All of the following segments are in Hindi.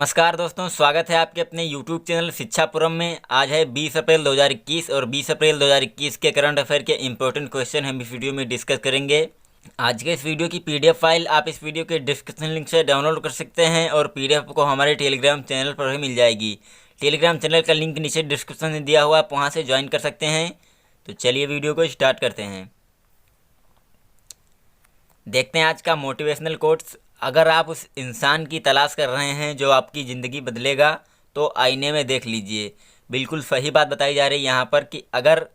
नमस्कार दोस्तों, स्वागत है आपके अपने YouTube चैनल शिक्षापुरम में। आज है 20 अप्रैल 2021 और 20 अप्रैल 2021 के करंट अफेयर के इंपॉर्टेंट क्वेश्चन हम इस वीडियो में डिस्कस करेंगे। आज के इस वीडियो की PDF फाइल आप इस वीडियो के डिस्क्रिप्शन लिंक से डाउनलोड कर सकते हैं और PDF को हमारे टेलीग्राम चैनल पर भी मिल जाएगी। टेलीग्राम चैनल का लिंक नीचे डिस्क्रिप्शन में दिया हुआ, आप वहाँ से ज्वाइन कर सकते हैं। तो चलिए वीडियो को स्टार्ट करते हैं। देखते हैं आज का मोटिवेशनल कोट्स। अगर आप उस इंसान की तलाश कर रहे हैं जो आपकी ज़िंदगी बदलेगा, तो आईने में देख लीजिए। बिल्कुल सही बात बताई जा रही है यहाँ पर कि अगर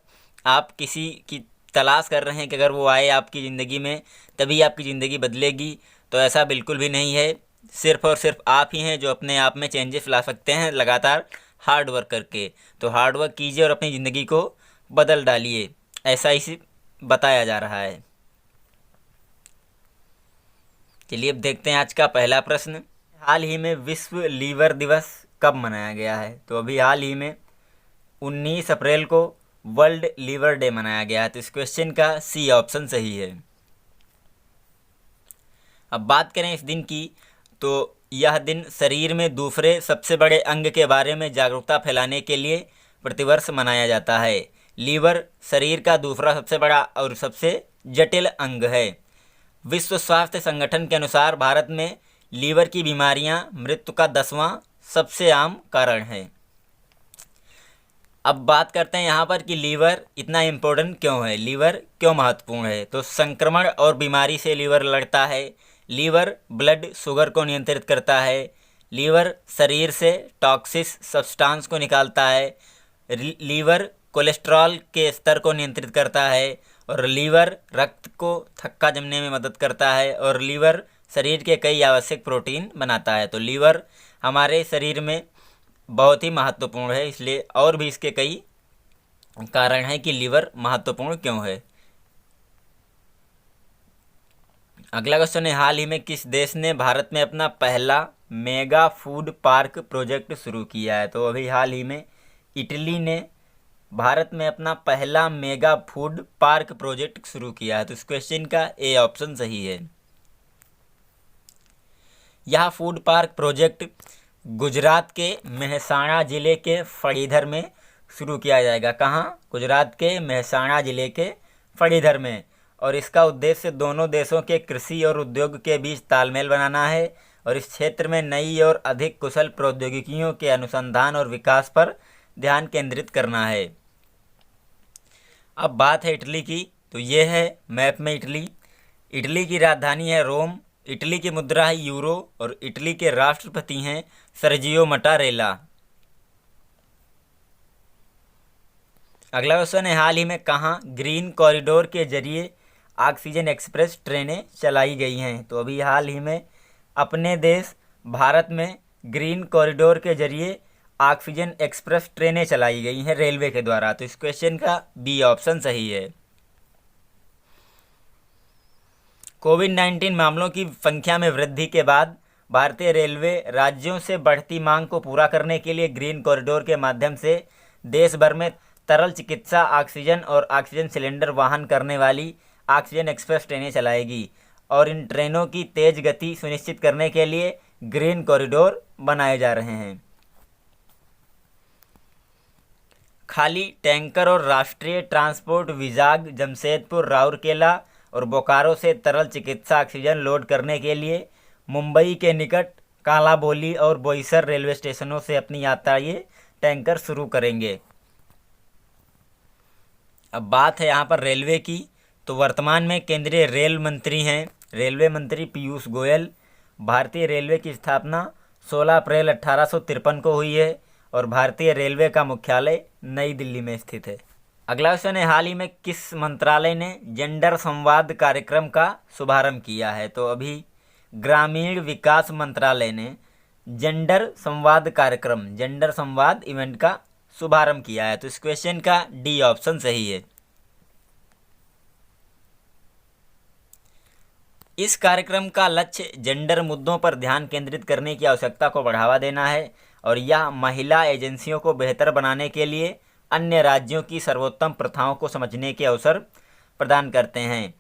आप किसी की तलाश कर रहे हैं कि अगर वो आए आपकी ज़िंदगी में तभी आपकी ज़िंदगी बदलेगी, तो ऐसा बिल्कुल भी नहीं है। सिर्फ़ और सिर्फ आप ही हैं जो अपने आप में चेंजेस ला सकते हैं लगातार हार्ड वर्क करके। तो हार्ड वर्क कीजिए और अपनी ज़िंदगी को बदल डालिए, ऐसा ही बताया जा रहा है। चलिए अब देखते हैं आज का पहला प्रश्न। हाल ही में विश्व लीवर दिवस कब मनाया गया है? तो अभी हाल ही में 19 अप्रैल को वर्ल्ड लीवर डे मनाया गया है। तो इस क्वेश्चन का सी ऑप्शन सही है। अब बात करें इस दिन की, तो यह दिन शरीर में दूसरे सबसे बड़े अंग के बारे में जागरूकता फैलाने के लिए प्रतिवर्ष मनाया जाता है। लीवर शरीर का दूसरा सबसे बड़ा और सबसे जटिल अंग है। विश्व स्वास्थ्य संगठन के अनुसार भारत में लीवर की बीमारियां मृत्यु का 10वां सबसे आम कारण है। अब बात करते हैं यहाँ पर कि लीवर इतना इम्पोर्टेंट क्यों है, लीवर क्यों महत्वपूर्ण है। तो संक्रमण और बीमारी से लीवर लड़ता है। लीवर ब्लड शुगर को नियंत्रित करता है। लीवर शरीर से टॉक्सिक सब्सटेंस को निकालता है। लीवर कोलेस्ट्रॉल के स्तर को नियंत्रित करता है और लीवर रक्त को थक्का जमने में मदद करता है और लीवर शरीर के कई आवश्यक प्रोटीन बनाता है। तो लीवर हमारे शरीर में बहुत ही महत्वपूर्ण है, इसलिए और भी इसके कई कारण हैं कि लीवर महत्वपूर्ण क्यों है। अगला क्वेश्चन है, हाल ही में किस देश ने भारत में अपना पहला मेगा फूड पार्क प्रोजेक्ट शुरू किया है? तो अभी हाल ही में इटली ने भारत में अपना पहला मेगा फूड पार्क प्रोजेक्ट शुरू किया है। तो इस क्वेश्चन का ए ऑप्शन सही है। यह फूड पार्क प्रोजेक्ट गुजरात के मेहसाणा ज़िले के फणीधर में शुरू किया जाएगा। कहाँ? गुजरात के मेहसाणा ज़िले के फणीधर में। और इसका उद्देश्य दोनों देशों के कृषि और उद्योग के बीच तालमेल बनाना है और इस क्षेत्र में नई और अधिक कुशल प्रौद्योगिकियों के अनुसंधान और विकास पर ध्यान केंद्रित करना है। अब बात है इटली की, तो ये है मैप में इटली। इटली की राजधानी है रोम। इटली की मुद्रा है यूरो और इटली के राष्ट्रपति हैं सर्जियो मटारेला। अगला क्वेश्चन है, हाल ही में कहाँ ग्रीन कॉरिडोर के जरिए ऑक्सीजन एक्सप्रेस ट्रेनें चलाई गई हैं? तो अभी हाल ही में अपने देश भारत में ग्रीन कॉरिडोर के जरिए ऑक्सीजन एक्सप्रेस ट्रेनें चलाई गई हैं रेलवे के द्वारा। तो इस क्वेश्चन का बी ऑप्शन सही है। कोविड-19 मामलों की संख्या में वृद्धि के बाद भारतीय रेलवे राज्यों से बढ़ती मांग को पूरा करने के लिए ग्रीन कॉरिडोर के माध्यम से देश भर में तरल चिकित्सा ऑक्सीजन और ऑक्सीजन सिलेंडर वाहन करने वाली ऑक्सीजन एक्सप्रेस ट्रेनें चलाएगी और इन ट्रेनों की तेज गति सुनिश्चित करने के लिए ग्रीन कॉरिडोर बनाए जा रहे हैं। खाली टैंकर और राष्ट्रीय ट्रांसपोर्ट विभाग जमशेदपुर, राउरकेला और बोकारो से तरल चिकित्सा ऑक्सीजन लोड करने के लिए मुंबई के निकट कालाबोली और बोईसर रेलवे स्टेशनों से अपनी यात्रा ये टैंकर शुरू करेंगे। अब बात है यहाँ पर रेलवे की, तो वर्तमान में केंद्रीय रेल मंत्री हैं रेलवे मंत्री पीयूष गोयल। भारतीय रेलवे की स्थापना 16 अप्रैल 1853 को हुई है और भारतीय रेलवे का मुख्यालय नई दिल्ली में स्थित है। अगला क्वेश्चन है, हाल ही में किस मंत्रालय ने जेंडर संवाद कार्यक्रम का शुभारंभ किया है? तो अभी ग्रामीण विकास मंत्रालय ने जेंडर संवाद कार्यक्रम, जेंडर संवाद इवेंट का शुभारंभ किया है। तो इस क्वेश्चन का डी ऑप्शन सही है। इस कार्यक्रम का लक्ष्य जेंडर मुद्दों पर ध्यान केंद्रित करने की आवश्यकता को बढ़ावा देना है और यह महिला एजेंसियों को बेहतर बनाने के लिए अन्य राज्यों की सर्वोत्तम प्रथाओं को समझने के अवसर प्रदान करते हैं।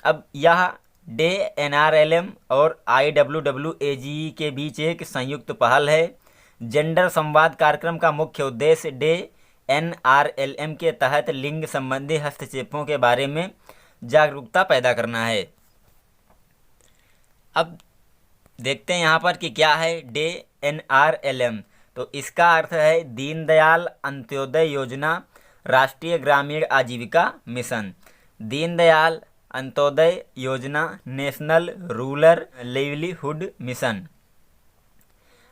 अब यह डे NRLM और IWWAGE के बीच एक संयुक्त पहल है। जेंडर संवाद कार्यक्रम का मुख्य उद्देश्य डे NRLM के तहत लिंग संबंधी हस्तक्षेपों के बारे में जागरूकता पैदा करना है। अब देखते हैं यहाँ पर कि क्या है डे NRLM। तो इसका अर्थ है दीनदयाल अंत्योदय योजना राष्ट्रीय ग्रामीण आजीविका मिशन। दीनदयाल अंत्योदय योजना नेशनल रूरल लाइवलीहुड मिशन।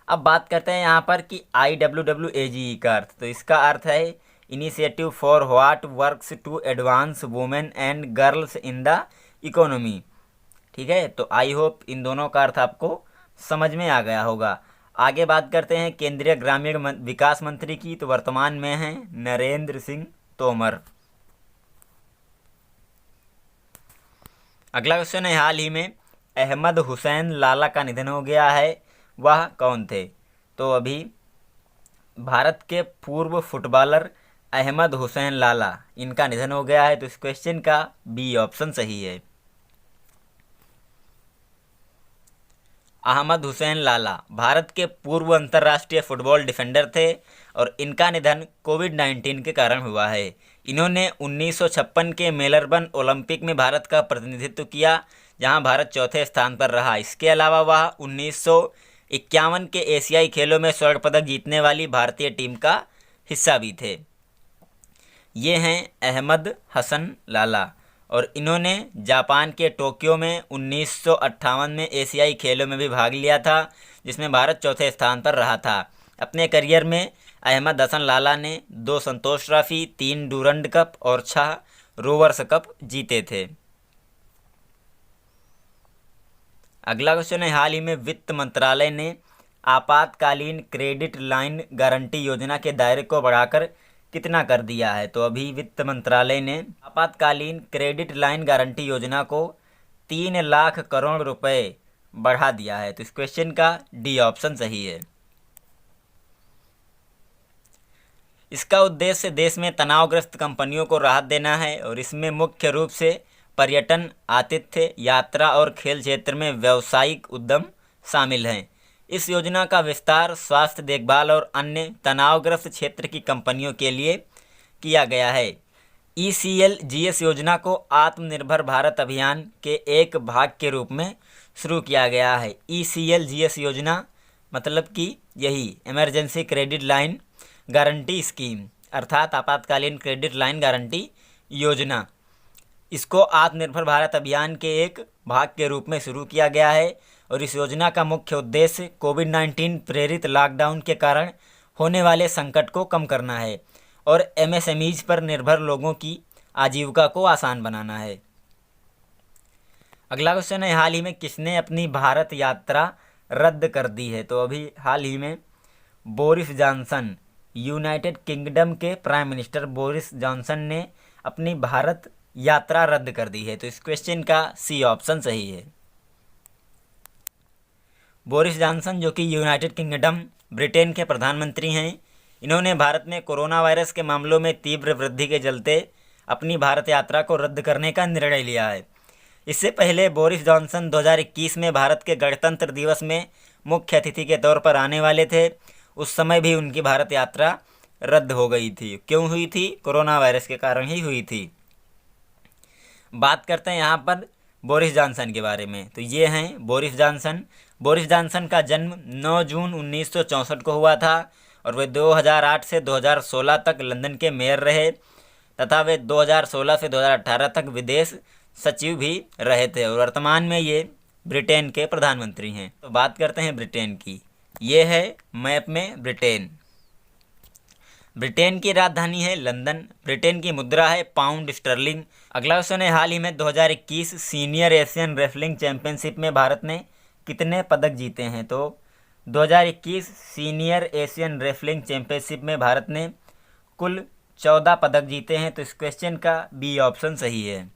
अब बात करते हैं यहाँ पर कि IWWAGE का अर्थ। तो इसका अर्थ है initiative for what works to advance women and girls in the economy. ठीक है, तो आई होप इन दोनों का अर्थ आपको समझ में आ गया होगा। आगे बात करते हैं केंद्रीय ग्रामीण विकास मंत्री की। तो वर्तमान में हैं नरेंद्र सिंह तोमर। अगला क्वेश्चन है, हाल ही में अहमद हुसैन लाला का निधन हो गया है, वह कौन थे? तो अभी भारत के पूर्व फुटबॉलर अहमद हुसैन लाला, इनका निधन हो गया है। तो इस क्वेश्चन का बी ऑप्शन सही है। अहमद हुसैन लाला भारत के पूर्व अंतर्राष्ट्रीय फुटबॉल डिफेंडर थे और इनका निधन कोविड-19 के कारण हुआ है। इन्होंने 1956 के मेलबर्न ओलंपिक में भारत का प्रतिनिधित्व किया, जहां भारत चौथे स्थान पर रहा। इसके अलावा वह 1951 के एशियाई खेलों में स्वर्ण पदक जीतने वाली भारतीय टीम का हिस्सा भी थे। ये हैं अहमद हसन लाला और इन्होंने जापान के टोक्यो में 1958 में एशियाई खेलों में भी भाग लिया था, जिसमें भारत चौथे स्थान पर रहा था। अपने करियर में अहमद हसन लाला ने 2 संतोष ट्रॉफी, 3 डूरंड कप और 6 रोवर्स कप जीते थे। अगला क्वेश्चन है, हाल ही में वित्त मंत्रालय ने आपातकालीन क्रेडिट लाइन गारंटी योजना के दायरे को बढ़ाकर कितना कर दिया है? तो अभी वित्त मंत्रालय ने आपातकालीन क्रेडिट लाइन गारंटी योजना को 3 लाख करोड़ रुपए बढ़ा दिया है। तो इस क्वेश्चन का डी ऑप्शन सही है। इसका उद्देश्य देश में तनावग्रस्त कंपनियों को राहत देना है और इसमें मुख्य रूप से पर्यटन, आतिथ्य, यात्रा और खेल क्षेत्र में व्यावसायिक उद्यम शामिल हैं। इस योजना का विस्तार स्वास्थ्य देखभाल और अन्य तनावग्रस्त क्षेत्र की कंपनियों के लिए किया गया है। ECLGS योजना को आत्मनिर्भर भारत अभियान के एक भाग के रूप में शुरू किया गया है। ECLGS योजना मतलब कि यही emergency credit line guarantee scheme, अर्थात आपातकालीन क्रेडिट लाइन गारंटी योजना। इसको आत्मनिर्भर भारत अभियान के एक भाग के रूप में शुरू किया गया है और इस योजना का मुख्य उद्देश्य कोविड-19 प्रेरित लॉकडाउन के कारण होने वाले संकट को कम करना है और MSMEs पर निर्भर लोगों की आजीविका को आसान बनाना है। अगला क्वेश्चन है, हाल ही में किसने अपनी भारत यात्रा रद्द कर दी है? तो अभी हाल ही में बोरिस जॉनसन, यूनाइटेड किंगडम के प्राइम मिनिस्टर बोरिस जॉनसन ने अपनी भारत यात्रा रद्द कर दी है। तो इस क्वेश्चन का सी ऑप्शन सही है। बोरिस जॉनसन, जो कि यूनाइटेड किंगडम ब्रिटेन के प्रधानमंत्री हैं, इन्होंने भारत में कोरोना वायरस के मामलों में तीव्र वृद्धि के चलते अपनी भारत यात्रा को रद्द करने का निर्णय लिया है। इससे पहले बोरिस जॉनसन 2021 में भारत के गणतंत्र दिवस में मुख्य अतिथि के तौर पर आने वाले थे। उस समय भी उनकी भारत यात्रा रद्द हो गई थी। क्यों हुई थी? कोरोना वायरस के कारण ही हुई थी। बात करते हैं यहाँ पर बोरिस जॉनसन के बारे में। तो ये हैं बोरिस जॉनसन। बोरिस जॉनसन का जन्म 9 जून 1964 को हुआ था और वे 2008 से 2016 तक लंदन के मेयर रहे तथा वे 2016 से 2018 तक विदेश सचिव भी रहे थे और वर्तमान में ये ब्रिटेन के प्रधानमंत्री हैं। तो बात करते हैं ब्रिटेन की। ये है मैप में ब्रिटेन। ब्रिटेन की राजधानी है लंदन। ब्रिटेन की मुद्रा है पाउंड स्टर्लिंग। अगला क्वेश्चन है, हाल ही में 2021 सीनियर एशियन रेसलिंग चैंपियनशिप में भारत ने कितने पदक जीते हैं? तो 2021 सीनियर एशियन रेसलिंग चैंपियनशिप में भारत ने कुल 14 पदक जीते हैं। तो इस क्वेश्चन का बी ऑप्शन सही है।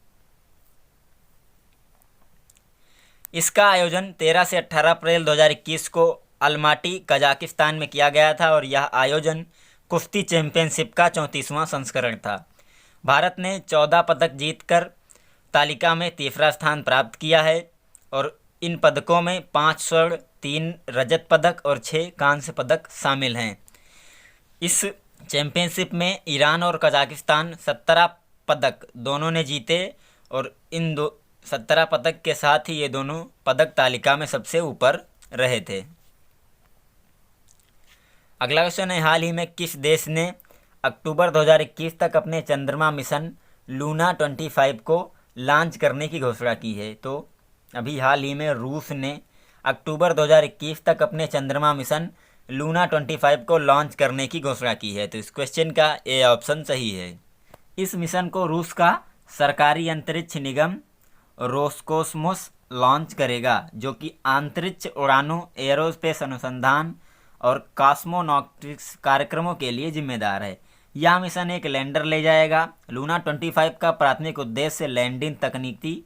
इसका आयोजन 13 से 18 अप्रैल 2021 को अलमाटी कजाकिस्तान में किया गया था और यह आयोजन कुश्ती चैंपियनशिप का 34वां संस्करण था। भारत ने 14 पदक जीतकर तालिका में तीसरा स्थान प्राप्त किया है और इन पदकों में 5 स्वर्ण, 3 रजत पदक और 6 कांस्य पदक शामिल हैं। इस चैंपियनशिप में ईरान और कजाकिस्तान 17 पदक दोनों ने जीते और इन 17 पदक के साथ ही ये दोनों पदक तालिका में सबसे ऊपर रहे थे। अगला क्वेश्चन है, हाल ही में किस देश ने अक्टूबर 2021 तक अपने चंद्रमा मिशन लूना 25 को लॉन्च करने की घोषणा की है? तो अभी हाल ही में रूस ने अक्टूबर 2021 तक अपने चंद्रमा मिशन लूना 25 को लॉन्च करने की घोषणा की है। तो इस क्वेश्चन का ए ऑप्शन सही है। इस मिशन को रूस का सरकारी अंतरिक्ष निगम रोसकोस्मोस लॉन्च करेगा, जो कि अंतरिक्ष उड़ानों, एयरोस्पेस अनुसंधान और कॉस्मोनॉटिक्स कार्यक्रमों के लिए जिम्मेदार है। यह मिशन एक लैंडर ले जाएगा। लूना 25 का प्राथमिक उद्देश्य लैंडिंग तकनीकी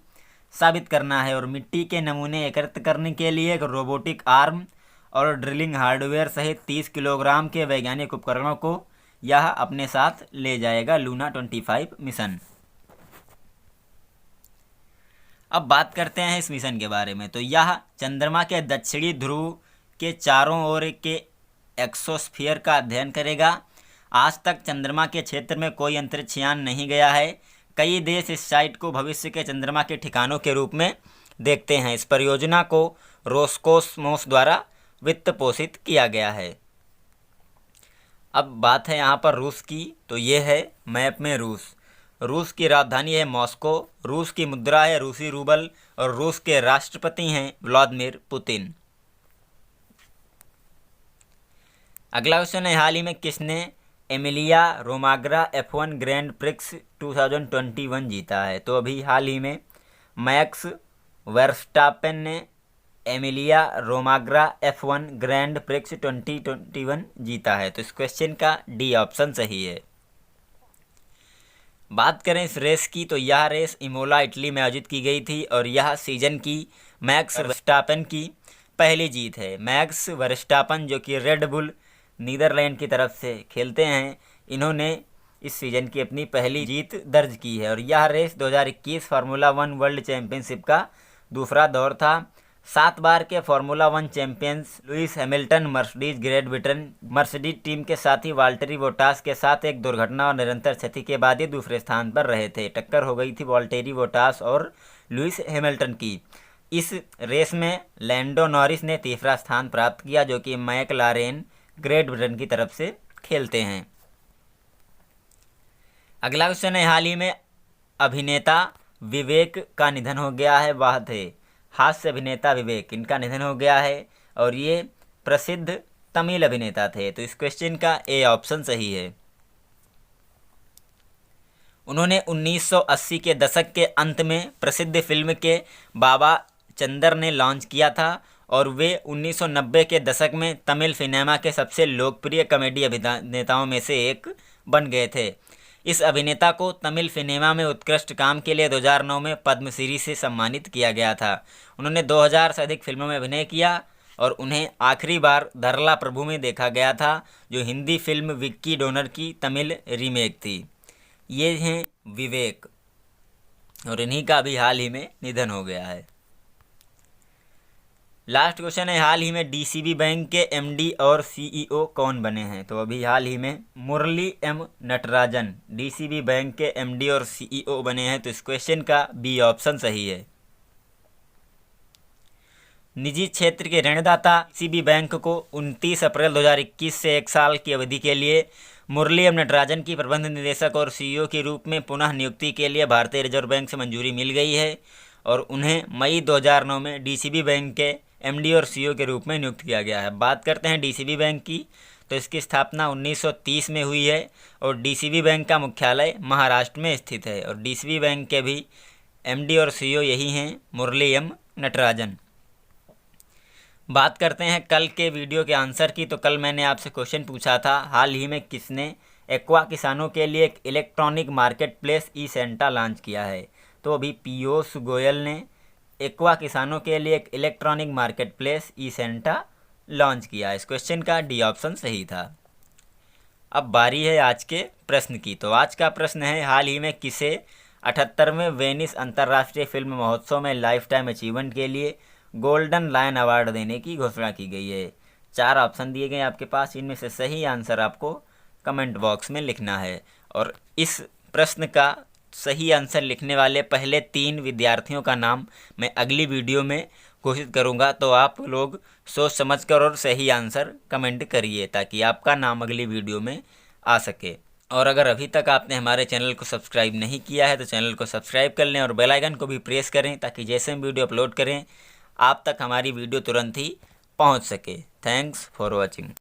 साबित करना है और मिट्टी के नमूने एकत्रित करने के लिए एक रोबोटिक आर्म और ड्रिलिंग हार्डवेयर सहित 30 किलोग्राम के वैज्ञानिक उपकरणों को यह अपने साथ ले जाएगा। Luna 25 mission. अब बात करते हैं इस मिशन के बारे में। तो यह चंद्रमा के दक्षिणी ध्रुव के चारों ओर के एक्सोस्फीयर का अध्ययन करेगा। आज तक चंद्रमा के क्षेत्र में कोई अंतरिक्ष यान नहीं गया है। कई देश इस साइट को भविष्य के चंद्रमा के ठिकानों के रूप में देखते हैं। इस परियोजना को रोसकोस्मोस द्वारा वित्त पोषित किया गया है। अब बात है यहाँ पर रूस की। तो ये है मैप में रूस। रूस की राजधानी है मॉस्को। रूस की मुद्रा है रूसी रूबल और रूस के राष्ट्रपति हैं व्लादिमीर पुतिन। अगला क्वेश्चन है, हाल ही में किसने एमिलिया रोमाग्रा F1 ग्रैंड प्रिक्स 2021 जीता है? तो अभी हाल ही में मैक्स वर्स्टापेन ने एमिलिया रोमाग्रा F1 ग्रैंड प्रिक्स 2021 जीता है। तो इस क्वेश्चन का डी ऑप्शन सही है। बात करें इस रेस की, तो यह रेस इमोला इटली में आयोजित की गई थी और यह सीजन की मैक्स वर्स्टापेन की पहली जीत है। मैक्स वर्स्टापेन, जो कि रेड बुल नीदरलैंड की तरफ से खेलते हैं, इन्होंने इस सीजन की अपनी पहली जीत दर्ज की है और यह रेस 2021 फार्मूला 1 वर्ल्ड चैंपियनशिप का दूसरा दौर था। 7 बार के formula 1 champions Lewis Hamilton Mercedes great Britain Mercedes team के साथ ही वाल्टेरी बोटास के साथ एक दुर्घटना और निरंतर क्षति के बाद ही दूसरे स्थान पर रहे थे। टक्कर हो गई थी वाल्टेरी बोटास और लुइस हैमिल्टन की। इस रेस में लैंडो नॉरिस ने तीसरा स्थान प्राप्त किया, जो कि मैकलारेन ग्रेट ब्रिटेन की तरफ से खेलते हैं। अगला क्वेश्चन है, हाल ही में अभिनेता विवेक का निधन हो गया है। वह थे हास्य अभिनेता विवेक, इनका निधन हो गया है और ये प्रसिद्ध तमिल अभिनेता थे। तो इस क्वेश्चन का ए ऑप्शन सही है। उन्होंने 1980 के दशक के अंत में प्रसिद्ध फिल्म के बाबा चंदर ने लॉन्च किया था और वे 1990 के दशक में तमिल सिनेमा के सबसे लोकप्रिय कॉमेडी अभिनेताओं में से एक बन गए थे। इस अभिनेता को तमिल सिनेमा में उत्कृष्ट काम के लिए 2009 में पद्मश्री से सम्मानित किया गया था। उन्होंने 2000 से अधिक फिल्मों में अभिनय किया और उन्हें आखिरी बार धरला प्रभु में देखा गया था, जो हिंदी फिल्म विक्की डोनर की तमिल रीमेक थी। ये हैं विवेक और इन्हीं का भी हाल ही में निधन हो गया है। लास्ट क्वेश्चन है, हाल ही में डीसीबी बैंक के एमडी और सीईओ कौन बने हैं? तो अभी हाल ही में मुरली एम नटराजन डीसीबी बैंक के एमडी और सीईओ बने हैं। तो इस क्वेश्चन का बी ऑप्शन सही है। निजी क्षेत्र के ऋणदाता डीसीबी बैंक को 29 अप्रैल 2021 से 1 साल की अवधि के लिए मुरली एम नटराजन की प्रबंध निदेशक और सीईओ के रूप में पुनः नियुक्ति के लिए भारतीय रिजर्व बैंक से मंजूरी मिल गई है और उन्हें मई 2009 में डीसीबी बैंक के एमडी और सीईओ के रूप में नियुक्त किया गया है। बात करते हैं डीसीबी बैंक की, तो इसकी स्थापना 1930 में हुई है और डीसीबी बैंक का मुख्यालय महाराष्ट्र में स्थित है और डीसीबी बैंक के भी एमडी और सीईओ यही हैं, मुरली एम नटराजन। बात करते हैं कल के वीडियो के आंसर की। तो कल मैंने आपसे क्वेश्चन पूछा था, हाल ही में किसने एक्वा किसानों के लिए एक इलेक्ट्रॉनिक मार्केट प्लेस ई सेंटा लॉन्च किया है? तो अभी पीयूष गोयल ने एक्वा किसानों के लिए एक इलेक्ट्रॉनिक मार्केट प्लेस ई सेंटा लॉन्च किया। इस क्वेश्चन का डी ऑप्शन सही था। अब बारी है आज के प्रश्न की। तो आज का प्रश्न है, हाल ही में किसे 78वें वेनिस अंतर्राष्ट्रीय फिल्म महोत्सव में लाइफ टाइम अचीवमेंट के लिए गोल्डन लायन अवार्ड देने की घोषणा की गई है। 4 ऑप्शन दिए गए आपके पास, इनमें से सही आंसर आपको कमेंट बॉक्स में लिखना है। और इस प्रश्न का सही आंसर लिखने वाले पहले 3 विद्यार्थियों का नाम मैं अगली वीडियो में घोषित करूंगा, तो आप लोग सोच समझकर और सही आंसर कमेंट करिए ताकि आपका नाम अगली वीडियो में आ सके। और अगर अभी तक आपने हमारे चैनल को सब्सक्राइब नहीं किया है तो चैनल को सब्सक्राइब कर लें और बेल आइकन को भी प्रेस करें ताकि जैसे हम वीडियो अपलोड करें आप तक हमारी वीडियो तुरंत ही पहुंच सके। Thanks for watching.